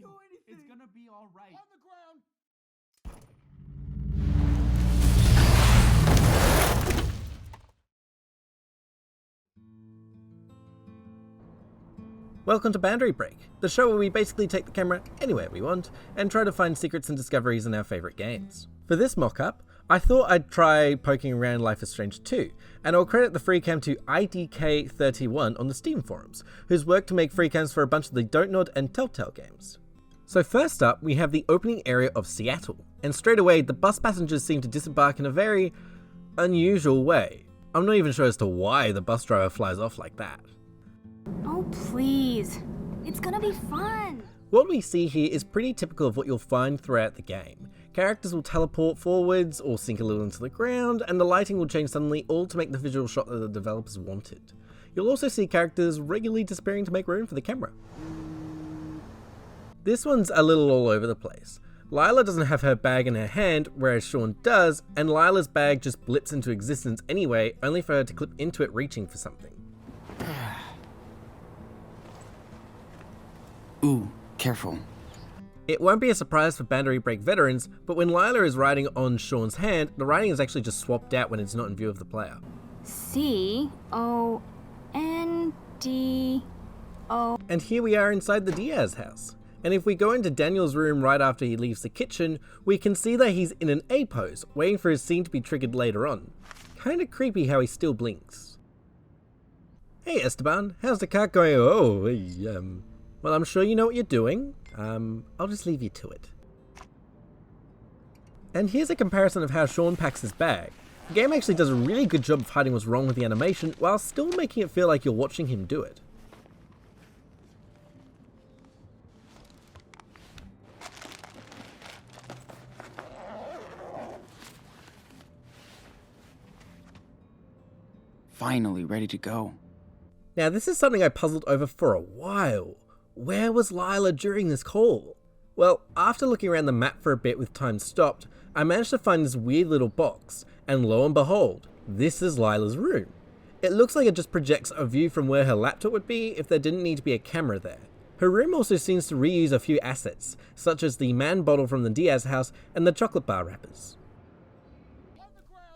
do anything. It's gonna be alright. On the ground. Welcome to Boundary Break, the show where we basically take the camera anywhere we want and try to find secrets and discoveries in our favourite games. For this mock-up, I thought I'd try poking around Life is Strange 2, and I'll credit the freecam to IDK31 on the Steam forums, who's worked to make freecams for a bunch of the Don't Nod and Telltale games. So first up, we have the opening area of Seattle, and straight away the bus passengers seem to disembark in a very unusual way. I'm not even sure as to why the bus driver flies off like that. Oh, please. It's gonna be fun. What we see here is pretty typical of what you'll find throughout the game. Characters will teleport forwards or sink a little into the ground, and the lighting will change suddenly, all to make the visual shot that the developers wanted. You'll also see characters regularly disappearing to make room for the camera. This one's a little all over the place. Lila doesn't have her bag in her hand, whereas Sean does, and Lila's bag just blips into existence anyway, only for her to clip into it reaching for something. Ooh, careful. It won't be a surprise for Boundary Break veterans, but when Lila is riding on Sean's hand, the writing is actually just swapped out when it's not in view of the player. C-O-N-D-O. And here we are inside the Diaz house. And if we go into Daniel's room right after he leaves the kitchen, we can see that he's in an A pose, waiting for his scene to be triggered later on. Kinda creepy how he still blinks. Hey Esteban, how's the cat going? Well, I'm sure you know what you're doing. I'll just leave you to it. And here's a comparison of how Sean packs his bag. The game actually does a really good job of hiding what's wrong with the animation, while still making it feel like you're watching him do it. Finally ready to go. Now this is something I puzzled over for a while. Where was Lila during this call? Well, after looking around the map for a bit with time stopped, I managed to find this weird little box, and lo and behold, this is Lila's room. It looks like it just projects a view from where her laptop would be if there didn't need to be a camera there. Her room also seems to reuse a few assets, such as the man bottle from the Diaz house and the chocolate bar wrappers.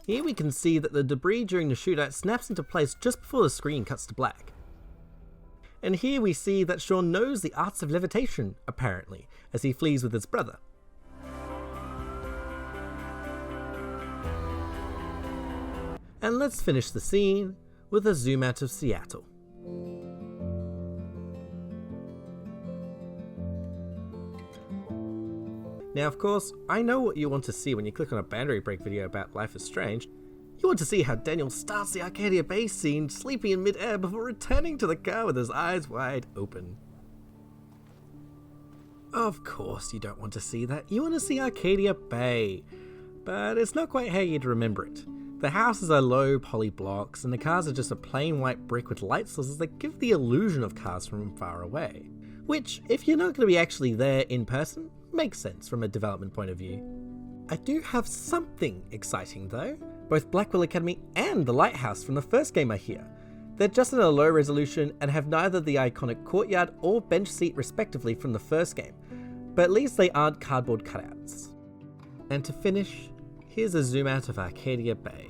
Here we can see that the debris during the shootout snaps into place just before the screen cuts to black. And here we see that Sean knows the arts of levitation, apparently, as he flees with his brother. And let's finish the scene with a zoom out of Seattle. Now of course, I know what you want to see when you click on a Boundary Break video about Life is Strange. You want to see how Daniel starts the Arcadia Bay scene sleeping in mid-air before returning to the car with his eyes wide open. Of course you don't want to see that, you want to see Arcadia Bay. But it's not quite how you'd remember it. The houses are low poly blocks and the cars are just a plain white brick with light sources that give the illusion of cars from far away. Which, if you're not going to be actually there in person, makes sense from a development point of view. I do have something exciting though. Both Blackwell Academy and the Lighthouse from the first game are here. They're just at a low resolution and have neither the iconic courtyard or bench seat respectively from the first game, but at least they aren't cardboard cutouts. And to finish, here's a zoom out of Arcadia Bay.